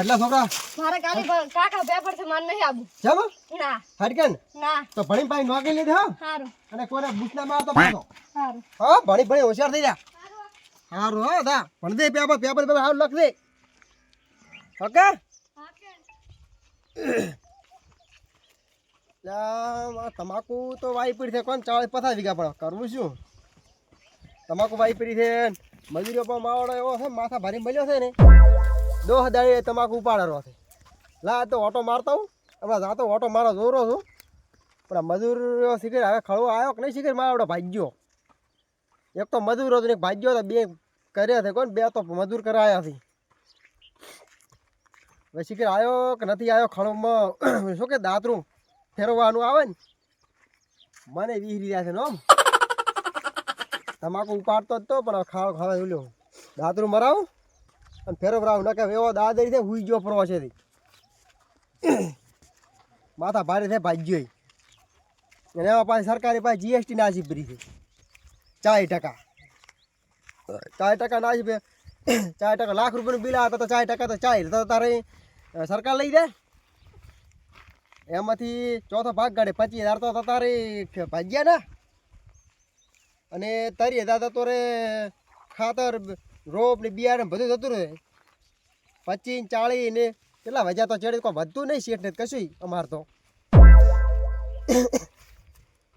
આટલા છોકરા મારે કાલી કાકા પેપર છે માન નહીં આબુ ચાલો ના હટકન ના તો ભણી પાઈ નોકરી લીધી હો હારું અને કોને બુસના મારતો પાછો હારું હા ભણી હોશિયાર થઈ જા હારું હો દા ભણ દે પેપર હાલ લખ દે ઓકે તમાકુ તો વાઈ પડી છે કોણ 40-50 વીઘા પણ કરવું શું તમાકુ વાઈ પડી છે મજૂરીઓ પણ માવડો એવો છે માથા ભારી મળ્યો છે ને 10 દાડે તમાકુ ઉપાડેલો છે લા તો ઓટો મારતા હું હમણાં જાતો ઓટો મારો જોરો છું પણ આ મજૂર શીખર હવે ખળવો આવ્યો કે નહીં શીખર માવડો ભાગ્યો એક તો મજૂર હતો ને એક ભાગ્યો હતો બે કર્યા છે કોણ બે તો મજૂર કરાયા છે હવે શીખર આવ્યો કે નથી આવ્યો ખળવામાં શું કે દાંતરું ફેરવવાનું આવે ને મને વિહરી રહ્યા છે ને આમ તમાકુ ઉપાડતો જ તો પણ ખાવ ખાવા ઓલ્યો દાંતરું મરાવું અને ફેરવરાવું ન કે એવો દાદરી છે હુઈ ગયો ફરવા છે માથા ભારે છે ભાગ્યો અને એમાં પાછી સરકારી પાસે જીએસટી નાસી ભરી છે 4% નાસી 4% લાખ રૂપિયાનું બિલ આવે તો 4% તો 4 તો તારે સરકાર લઈ જાય એમાંથી ચોથો ભાગ કાઢે 25,000 તો તારે ભાગ્યા ના અને 30,000 તો રે ખાતર રોપ ને બિયારણ બધું જતું રહે 25-40 ને કેટલા વજા તો ચડે કોઈ વધતું નહીં શેઠ ને કશું અમારે તો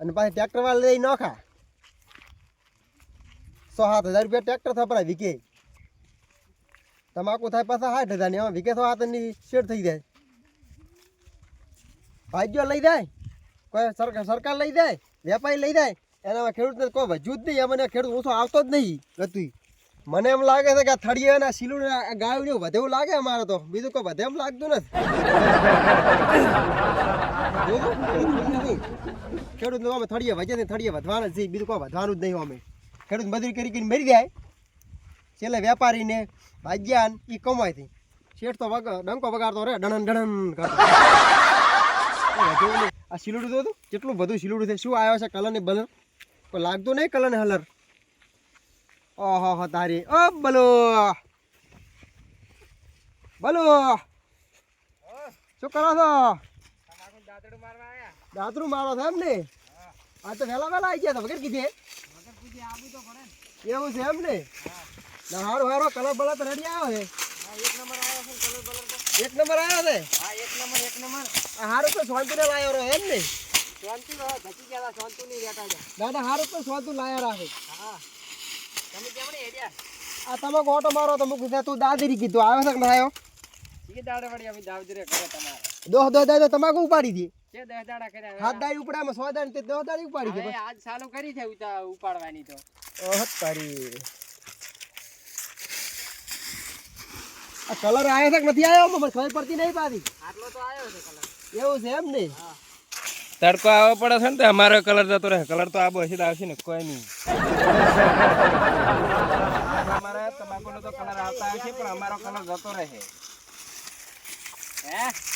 અને પાછી ટ્રેક્ટર વાળા લઈ નોખા 6-7 હજાર રૂપિયા ટ્રેક્ટર થપડા વીકે તમાકુ થાય પાછા 60,000 ને એમાં વીકે 7 ની શેઠ થઈ જાય ભાગ્યો લઈ જાય કોઈ સરકાર લઈ જાય વેપારી લઈ જાય એનામાં ખેડૂતને કોઈ વધ્યું જ નહીં અમને ખેડૂત ઓછો આવતો જ નહીં ગતું મને એમ લાગે છે કે આ થળિયાના શીલું ગાયું ને વધે એવું લાગે અમારે તો બીજું કોઈ વધે એમ લાગતું નથી ખેડૂતને અમે થળિયે વધે ને થળિયે વધવાનું જ બીજું કોઈ વધવાનું જ નહીં અમે ખેડૂત મજૂરી કરી કરીને મરી જાય છેલ્લે વેપારીને ભાગ્યાન એ કમાયથી શેઠ તો ડંકો વગાડતો રે ડણન કરતો આ શીલુડું તો હતું કેટલું બધું શીલુડું છે શું આવ્યો છે કલર ને બલર કોઈ લાગતું નહીં કલર ને હલર ઓહો તારી ઓ બલો શું કરો છો દાંતરું મારો છે એમ ને આ તો વહેલા આવી ગયા હતા વગર કીધે એવું છે એમ ને હારો કલર બલર તો રેડી આવ્યો છે 1 નંબર આવ્યો છે હારું તો સોનતું ને લાયો રહ્યો એમ ને દાદા હારું તો સોનતું લાયા રાખે આ તમે ઓટો મારો તો મૂકી તું દાદરી કીધું આવ્યો છે કે ના આવ્યો દો તમાકુ ઉપાડી દી 7 દાડી ઉપડામાં 100 દાડી 10 દાડી ઉપાડી દે આજ ચાલુ કરી છે ઉપાડવાની તો ઓહ તારી આ કલર આવ્યો છે કે નથી આવ્યો મને ખબર પડતી નહીં પાછી આટલો તો આવ્યો છે કલર એવું છે એમ ને તડકો આવવો પડે છે ને તો અમારો કલર જતો રહે કલર તો આબો હશે આવશે ને કોઈ નહીં અમારા તમાકુનો તો કલર આવતા આવશે પણ અમારો કલર જતો રહે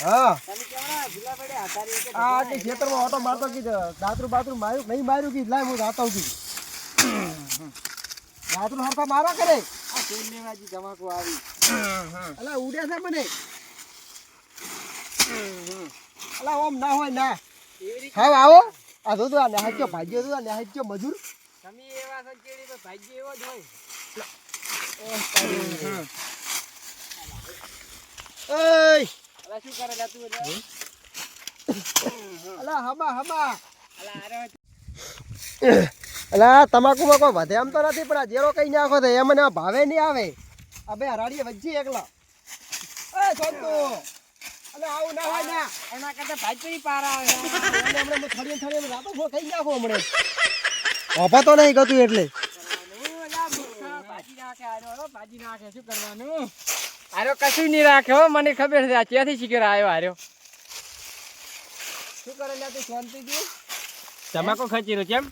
હા તમે કેવડા ભૂલા પડ્યા આતારી કે આ કે ખેતરમાં ઓટો મારતો કીધું દાતરું માર્યું નહીં માર્યું કીધું લાય હું જાતો કીધું દાતરું હરખા મારો કરે આ ચૂંટણીવાજી તમાકુ આવી અલા ઉડ્યા છે મને અલા ઓમ ના હોય ના હા આવો આ તો આ નેહાચ્યો ભાગ્યો તો આ નેહાચ્યો મજૂર તમે એવા છો કેડી તો ભાગ્ય એવો જ હોય એય અલા શું કરે તું એટલે અલા હમા અલા અરે અલા તમાકુમાં કોઈ વધે એમ તો નથી પણ આ જેરો કઈ નાખો તો એમને ભાવે નહીં આવે આ બે હરાડીએ વચ્ચે એકલા એ છોટુ અલે આવું ના હોય ના એના કરતા ભાજપરી પારા આવે હમણાં થળીએ રાતો ફો કઈ નાખો હમણે ઓભા તો નહીં ગતું એટલે ભાજી નાખે શું કરવાનું આર્યો કશું નહીં રાખે હો મને ખબર છે આ ક્યાંથી શીખર આવ્યો આર્યો શું કરે લ્યા તું શાંતિથી તમાકુ ખચીરો કેમ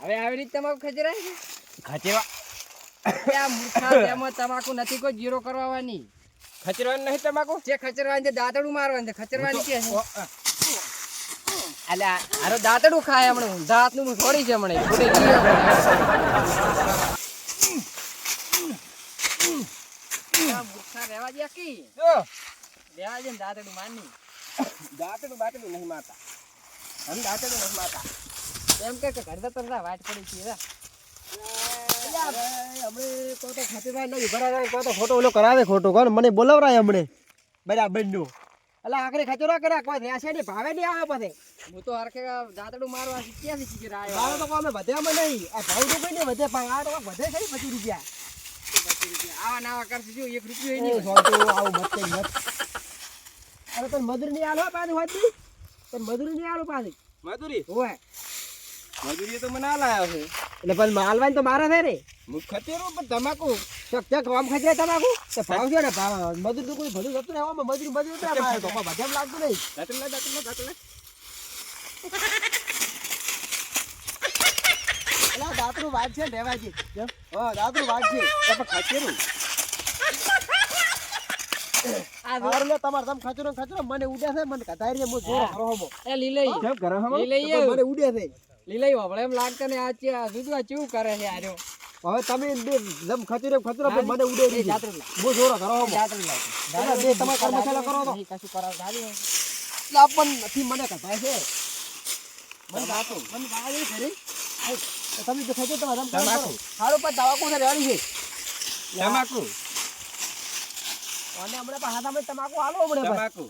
હવે આવી રીતે તમાકુ ખચરાય છે ખચેવા આ મૂર્ખા તેમાં તમાકુ નથી કોઈ જીરો કરવાની ખચરવાનું નહીં તમાકુ જે ખચરવાની છે દાંતડું મારવાનું છે ખચરવાની કે છે અલ્યા આરો દાંતડું ખાય હમણાં દાંતનું થોડી છે હમણાં મૂર્ખા રહેવા દે કી જો દેવા દે ને દાંતડું માની દાંતડું બાતડું નહીં મારતા અમે દાંતડું નહીં મારતા એમ કે ઘર તો તમને વાટ પડી છે રા અમે કોઈ તો ખાતીભાઈ નહીં ભરાવે કોઈ તો ખોટો ઓલો કરાવે ખોટો કોણ મને બોલાવરાય હમણે બરાબર નું એટલે આખરે ખચરો કર્યા કોઈ રેસે નહીં ભાવે નહીં આવે પછી હું તો હરખે દાંતડું મારવા શીખ્યા છે કે રાયો ભાવ તો કોઈ વધે અમે નહીં આ ભાવ તો કોઈ નહીં વધે પણ આ તો વધે છે 25 રૂપિયા આવા નાવા કરશે જો 1 રૂપિયો એ નહીં સોંતું આવું મત કઈ મત અરે તને મજૂરી નહીં આલો પાછી હોતી તને મજૂરી નહીં આલો પાછી મજૂરી ઓય મજૂરી તો મને આ લાયો છે એટલે પણ માલવાન તો મારે છે રે હું ખતેરો પણ તમાકુ ચક કામ ખજે તમાકુ તો ભાવ છે ને ભાવ મજૂર તો કોઈ ભલું જતું રહેવામાં મજૂરી તો મારે તો કોઈ બધેમ લાગતું નહીં દાંતડું એટલે દાતરું વાગ છે રહેવાજી હા દાતરું વાગ છે પણ ખચેરું આ લે તમાર તમ ખચરો મને ઉડે છે મને કધારી મો જોર કરો હમો એ લીલઈ કેમ કરે હમ લીલઈ મને ઉડે છે લીલઈ હોબળે એમ લાગતો ને આ જુદું આ ચેવું કરે છે આર્યો હવે તમે બે જમ ખચરો પણ મને ઉડે એ નહીં જાતરું લાવ મો જોર કરો હમો જાતરું લાવ તમે બે તમાર કર્મશાળા કરો તો કશું કરાવ ગાડી એટલે આપણ નથી મને કધાય છે મને દાતો મને ગાડી કરી તમે તો ખચો તો રમ તમાકુ. સારું પણ દવાકો છે રેડી છે તમાકુ અને હમણાં પણ હાથામાં તમાકુ આલો હમણાં પણ. તમાકુ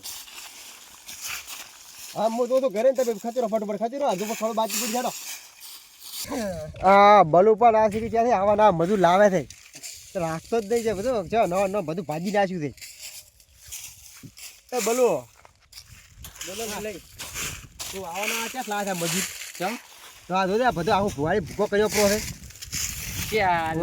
હા હું તો ઘરે ને તમે ખચરો ફટફટ ખચરો હજુ પણ ખરો બાકી પડી જાડો આ બલુ પણ આ સીરી ત્યાંથી આવા ના મજૂર લાવે છે તો રાખતો જ નહીં છે બધું જો ન બધું ભાજી નાખ્યું છે એ બલુ લઈ તું આવવાના ક્યાં લાવે છે મજૂર ચમ તો આ જોજે આ બધું આવું ભુવાળી ભૂકો કર્યો પ્રો છે ક્યાં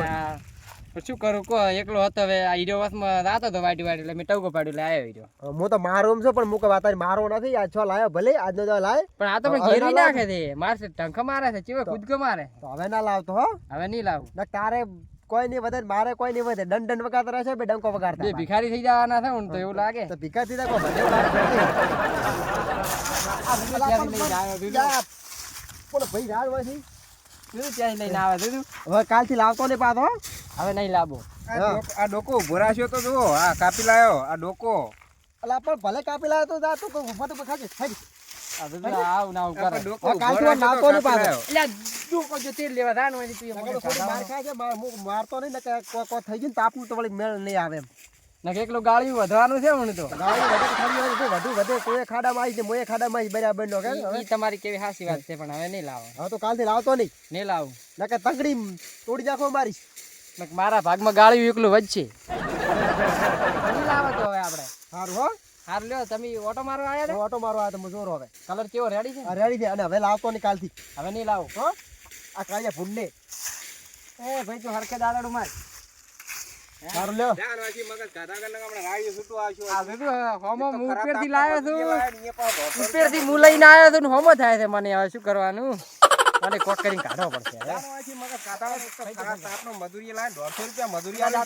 શું કરું કો એકલો હતો હવે આ હીરો વસમાં રાતો તો વાટી એટલે મેં ટવકો પાડ્યું એટલે આવ્યો હીરો હું તો મારો છું પણ મુક વાત મારો નથી આજ છો લાયો ભલે આજનો તો લાય પણ આ તો પણ ઘેરી નાખે છે મારશે ટંખ મારે છે ચેવો કૂદકો મારે તો હવે ના લાવતો હો હવે નહીં લાવું ના તારે કોઈ નહીં વધે ને મારે કોઈ નહીં વધે દંડ વગાડતા રહેશે બે ડંકો બે વગાડતા ભિખારી થઈ જવાના છે ને તો એવું લાગે તો ભીખા દીધા કોઈ ભલે ત્યાંથી લઈને આવ્યો દીધું પણ ભાઈ રાડ હોય છે દીધું ત્યાંથી લઈને આવે દીધું હવે કાલથી લાવતો નહીં પાછો હવે નહીં લાવો આ ડોકો ઉભો રાખ્યો તો જુઓ આ કાપી લાયો આ ડોકો અલા પણ ભલે કાપી લાવે તો જા તું કોઈ ઉભા તો ખાજે આ બધું આવું ના આવું કરે આ ડોકો હવે ઉભો કાલથી રાખ્યો લાવતો તો નહીં પાછો કાપી લાયો. એટલે તું કોઈ જો તેલ લેવા જાણ હોય તું નકર તો થોડી માર ખાય છે મારતો નહીં ને કોઈ થઈ ગયું ને તાપનું તો વળી મેળ નહીં આવે એમ નકે એકલું ગાળ્યું વધવાનું છે મને તો ગાડી વધે ખાલી હોય તો વધુ વધે કોઈ ખાડામાં આવી છે મોએ ખાડામાં આવી બરાબર નો કે ઈ તમારી કેવી હાસી વાત છે પણ હવે નહીં લાવો હવે તો કાલથી લાવતો નહીં નહીં લાવું નકર તગડી તોડી નાખો મારી નક મારા ભાગમાં ગાળ્યું એકલું વધશે નહીં લાવો તો હવે આપણે સારું હો હાર લ્યો તમે ઓટો મારવા આવ્યા હું ઓટો મારવા તો મજૂરો હવે હતા કલર કેવો રેડી છે આ રેડી છે અને હવે લાવતો નહીં કાલથી હવે નહીં લાવું હો આ કાળિયા ફૂડને એ ભાઈ તું હરખે દાડો માર સારું લ્યો ધ્યાન રાખી મગજ ગાધા ગણ હમણાં રાડ્યું છૂટું આવશું. આ બધું હોમો હું ખરાબ ઉપરથી તાપમાં લાવ્યો મજૂરી છું લાવે ને એ પાછો દોઢસો ઉપરથી હું લઈને આવ્યો છું ને હોમો થાય છે મને હવે શું કરવાનું મને કોક કરીને કાઢવો પડશે હવે ધ્યાન રાખી મગજ ગાધા ગણ તો ખરાબ તાપનો મજૂરી લાવે 150 રૂપિયા મજૂરી આલે.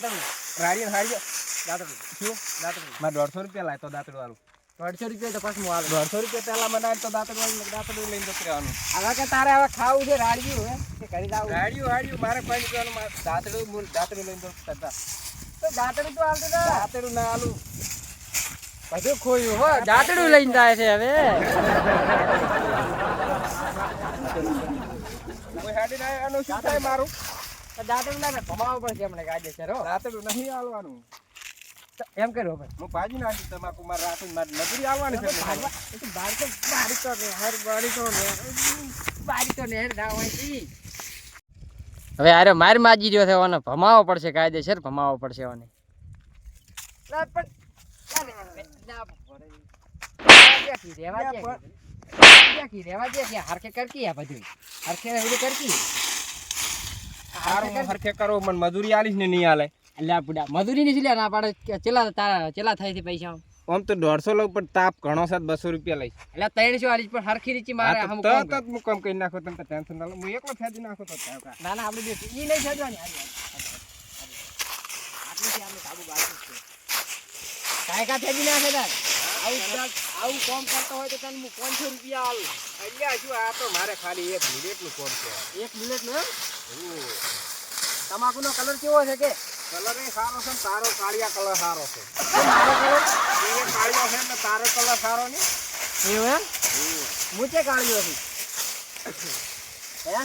રાડીને હારી દાતડું શું દાતડું મારે 150 રૂપિયા લાય તો દાતડું આલું. 150 રૂપિયા તો પાછું હું આલું 150 રૂપિયા પહેલા મને આલે તો દાતડું લઈને જતું રહેવાનું. હવે કે તારે હવે ખાવું છે રાડ્યું હે કે કરી દાવું રાડ્યું મારે કોઈ નહીં કહેવાનું. મારે દાતડું લઈને જતું રહેતા. તો દાંતડું તો હાલતું ના દાતડું ના આલું. બધું ખોયું હો દાંતડું લઈને જાય છે હવે કોઈ હાડીને આવે આનું શું થાય મારું? તો દાંતડું ના ભમાવવું પડશે હમણાં કાયદેસર હો દાતડું નહીં આલવાનું. તો એમ કર્યો ભાઈ હું ભાજી નાખી તમાકુ મારે રાખીને મારે મજૂરી આવવાની છે. હવે આરે માર માજી રહ્યો છે ઓને ભમાવો પડશે કાયદેસર ભમાવો પડશે ઓને હરખે કરકી આ બધું હરખે કરકી હારું હું હરખે કરો મને મજૂરી આલીશ ને નહીં આલે. એટલે પૂડા મજૂરી ની ના પાડે ચેલા તારા ચેલા થાય છે પૈસા આમ તો 150 લઉં પણ તાપ ઘણો છે 200 રૂપિયા લઈશ. એટલે 300 આલીશ પણ હરખી રીચી મારે હા, હમ તો કોમ તરત જ હું કામ કરી નાખો તમે ટેન્શન ના લો. હું એકલો ફેદી નાખો તો થાય કાંઈ. ના ના આપણે બે ઈ નહીં છોડવાની આટલી આપણે કાબુ બાકી છે કાય કા થેજી ના છે તાર આવું કોમ કરતો હોય તો તને હું 500 રૂપિયા આલું અલ્યા શું આ તો મારે ખાલી 1 મિનિટનું કોમ છે. એક મિનિટ નો તમાકુનો કલર કેવો છે કે કલર એ સારો છે ને તારો કાળિયા કલર સારો છે મારો કલર એ કાળિયો છે ને તારો કલર સારો ને એવું એમ મૂચે કાળ્યો છું હે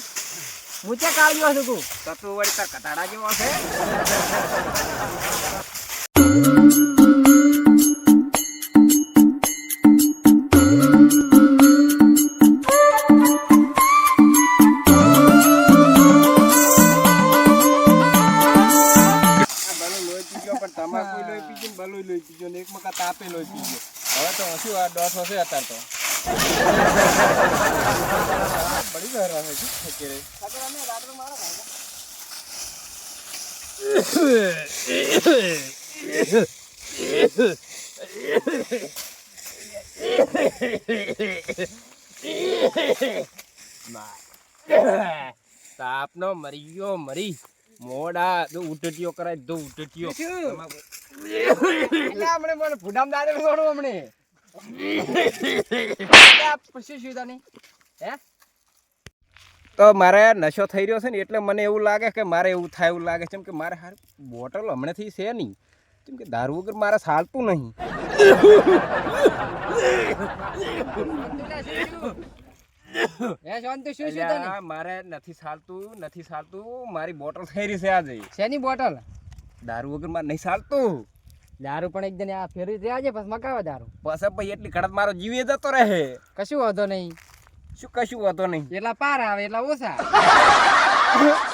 મૂચે કાળ્યો છું તું તો તું વળી તાર કટાડા જેવો છે તમાકુ લોહી પીજો ને બલુય લોહી પીજો ને એક મકા તાપે લોહી પીજો હવે તો શું આ ડોસો છે અત્યારે તો બડી ગહરા છે ખેતરે તાપનો મરી ગયો મરી મોડા દો ઉટટીઓ કરાય દો ઉટટીઓ આપણે મને ફૂડામ દાદે છોડો હમણે પછી શું તને હે તો મારે નશો થઈ રહ્યો છે ને એટલે મને એવું લાગે કે મારે એવું થાય એવું લાગે છે કે મારે હાર બોટલ હમણાંથી છે નહીં કેમ કે દારૂ વગર મારે ચાલતું નહીં હે શાંતિ શું શું તને મારે નથી ચાલતું મારી બોટલ થઈ રહી છે આજે શેની બોટલ દારૂ વગર મારે નહીં ચાલતું દારૂ પણ એકદમ આ ફેરવી રહ્યા છે પછી મકાવા દારૂ પછી ભાઈ એટલી કડત મારો જીવે જતો રહે કશું વાંધો નહીં શું કશું વાંધો નહીં એટલા પાર આવે એટલા ઓછા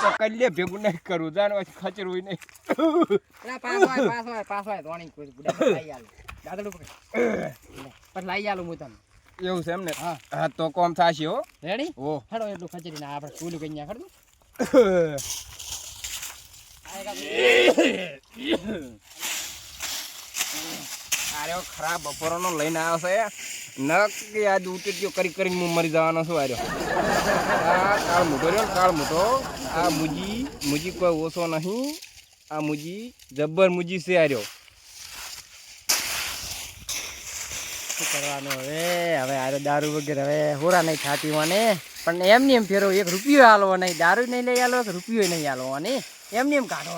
તો કલ્લે ભેગું નહીં કરું જાણવા ખચરવું નહીં પાસ હોય ધોણી કોઈ બુડા લઈ આલું દાદડું પછી લઈ આલું હું તમને એવું છે એમ ને હા હા તો કોમ થશે હો રેડી ઓ હેડો એટલું ખચરી ના આપણે સ્કૂલ કઈ ના ખડું આર્યો ખરાબ બપોરનો લઈને આવ્યો છે નક્કી આજ ઉતર્યો કરીને હું મરી જવાનો છું આર્યો આ કાળ મોટો રહ્યો ને કાળ મોટો આ મુજી કોઈ ઓછો નહીં આ મુજી જબ્બર મુજી છે આર્યો શું કરવાનું હવે આરે દારૂ વગેરે હવે હોરા નહીં થાતી મને પણ એમની એમ ફેરવો 1 રૂપિયો હાલવો નહીં દારૂ નહીં લઈ આલો 1 રૂપિયો નહીં હાલવો અને એમની એમ કાઢો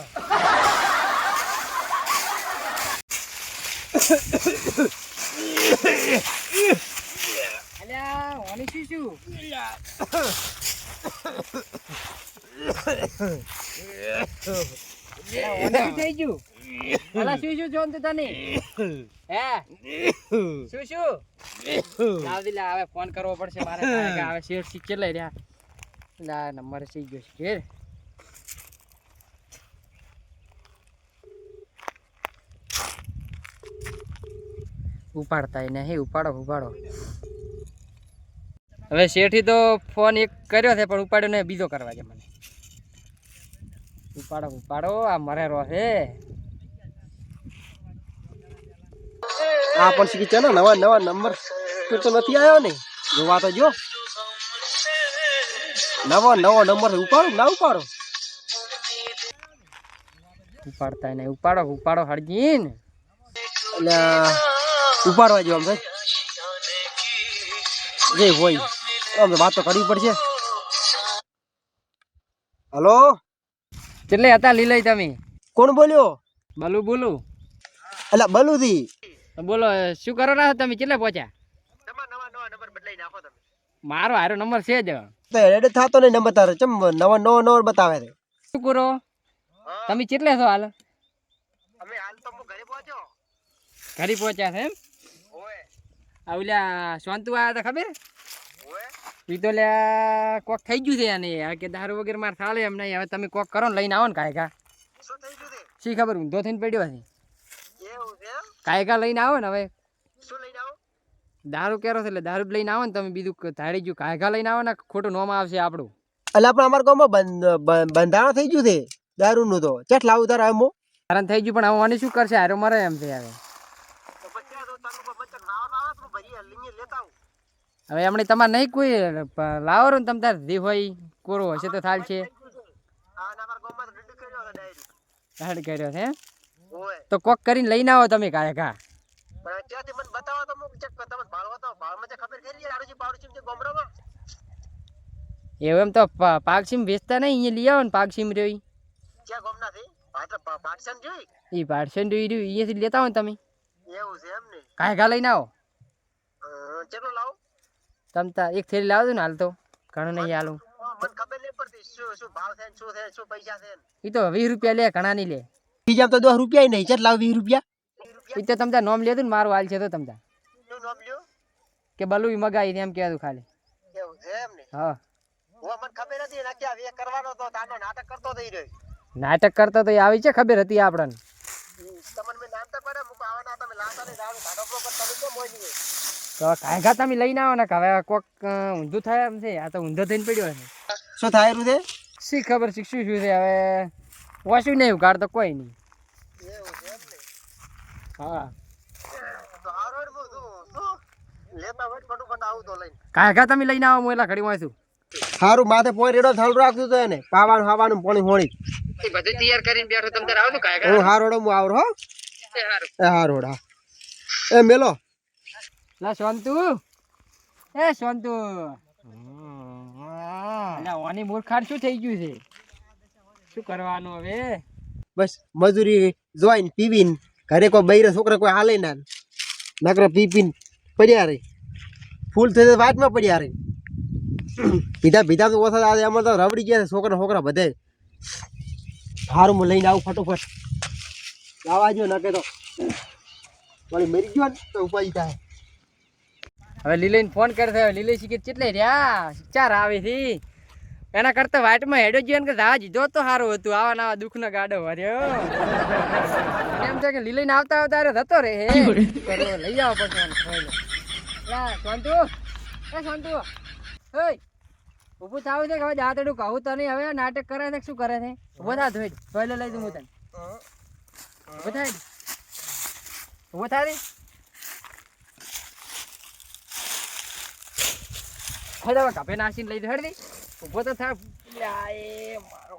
અલ્યા ઓની શું થઈ ગયું અલા શું જોન તે તને હે શું લાવદી લા હવે ફોન કરવો પડશે મારે કે હવે શેર સી કેટલા રહ્યા લા નંબર સી ગયો છે ઉપાડતા નહીં ઉપાડો હવે શેઠી તો ફોન એક કર્યો છે પણ ઉપાડ્યો ને બીજો કરવા છે મને ઉપાડો આ મરેરો છે આ પણ શીખી ચાલો નવા નંબર તો નથી આવ્યો ને જોવા તો જો નવો નંબર ઉપાડો ઉપાડતા નહીં ઉપાડો હરજીન એટલે ઉપાડવા જો આમ ભાઈ જે હોય આમ વાતો કરવી પડશે હલો કેટલે હતા લીલઈ તમે કોણ બોલ્યો બોલું એટલે બલુથી બોલો શું કરો રહ્યા તમે કેટલે પહોંચ્યા મારો હારો નંબર છે જ તો રેડ થતો નહીં નંબર તારે ચમ નવો બતાવે છે શું કરો તમે કેટલે છો હાલ ઘરે પહોંચ્યા છે એમ આ ઓલા શાંતુ આવ્યા હતા ખબર ઈ તો લ્યા કોક થઈ ગયું છે અને કે દારૂ વગેરે મારે ચાલે એમ નહીં હવે તમે કોક કરો ને લઈને આવો ને કાયકા શી ખબર ઊંધો થઈને પડ્યો છે કાયકા લઈને આવો ને હવે દારૂ કેરો છે એટલે દારૂ લઈને આવો ને તમે બીજું ધાડી ગયું કાયકા લઈને આવો ને ખોટું નોમ આવશે આપણું એટલે આપણે અમારા ગામમાં બંધારણ થઈ ગયું છે દારૂનું તો ચેટ લાવું તારા એમ કારણ થઈ ગયું પણ હવે મને શું કરશે હારો મરે એમ છે હવે એમણે તમારે નહીં કોઈ લાવો ને તમે તાર દી હોય કોરો હશે તો થાલ છે હાડ કર્યો છે તો કોક કરીને લઈને આવો તમે કાયકા એવું એમ તો પાકસીમ વેચતા નહીં અહીંયા લઈ આવો ને પાકસીમ રહ્યો એ પાર્સન અહીંયાથી લેતા હો ને તમે એવું છે એમ ને કાંઈ ઘા લઈને આવો કેટલું લાવું તમ તા એક થેલી લાવજો ને હાલ તો ઘણું નહીં હાલું મને ખબર નહીં પડતી શું ભાવ છે શું છે શું પૈસા છે એ તો 20 રૂપિયા લે ઘણા નહીં લે બીજા તો 10 રૂપિયા નહીં ચેટ લાવ 20 રૂપિયા એ તો તમતા નોમ લેતું ને મારું હાલ છે તો તમતા શું નામ લ્યો કે બલુ મગાવી એમ કહેતું ખાલી એવું છે એમ ને હા મને ખબર હતી ને કે આ કરવાનો તો તાનો નાટક કરતો થઈ રહ્યો નાટક કરતો તો એ આવી છે ખબર હતી આપણને તમને મેં નામ તો પડે મુકો આવવાના તમે લાતા ને જાણો ગાડો પર તમે કેમ મોઈ દીધો તો કાંઈ ઘા તમે લઈને આવો ને કે હવે કોક ઊંધું થાય એમ છે આ તો ઊંધો થઈને પડ્યો છે શું થાય રહ્યું છે શી ખબર શીખશું શું છે હવે ઓછું નહીં ઉગાડ તો કોઈ નહીં એવું છે એમ ને હા તો આ રોડ મુ શું લેતા વટ ફટાફટ આવું તો લઈને કાંઈ ઘા તમે લઈને આવો હું એટલા ઘડી વાંચું સારું માથે પોઈ રેડો થાળ રાખતું તો એને પાવાનું ખાવાનું પાણી હોણી એ બધું તૈયાર કરીને બેઠો તમે તાર આવજો કાંઈ હું હારોડો હું આવરો હો સારું એ હારોડ હા એ મેલો લા શાંતુ એ શાંતુ અલ્યા ઓની મૂર્ખાર શું થઈ ગયું છે શું કરવાનું હવે બસ મજૂરી જોઈને પીવીને ઘરે કોઈ બૈરા છોકરા કોઈ હાલે ના નકરા પી પીને પડ્યા રે ફૂલ થઈ વાટમાં પડ્યા રે પીધા તો ઓછા આવે એમાં તો રવડી ગયા છોકરા બધે સારું હું લઈને આવું ફટોફટ લાવા જો નકે તો વળી મરી ગયો ને તો ઉપાય થાય હવે લીલાઈને ફોન કરશે હવે લીલે શીખે કેટલે રહ્યા ચાર આવે છે એના કરતા વાટમાં હેડો ગયો ને કે જા જીધો તો સારું હતું આવા નવા દુઃખનો ગાડો ભર્યો એમ છે કે લીલાઈને આવતા અરે જતો રે હે લઈ આવો પછી શાંતુ એ શાંતુ ઓય ઊભું થાવું છે કે હવે દાંતડું કહું તો નહીં હવે નાટક કરે છે શું કરે છે ઊભો થા ધોઈ ધોઈ લઈ દઉં હું તને ઊભો થાય ઊભો થાય હવે કપે નાસીને લઈ દો હેડ ઊભો તો થા મારો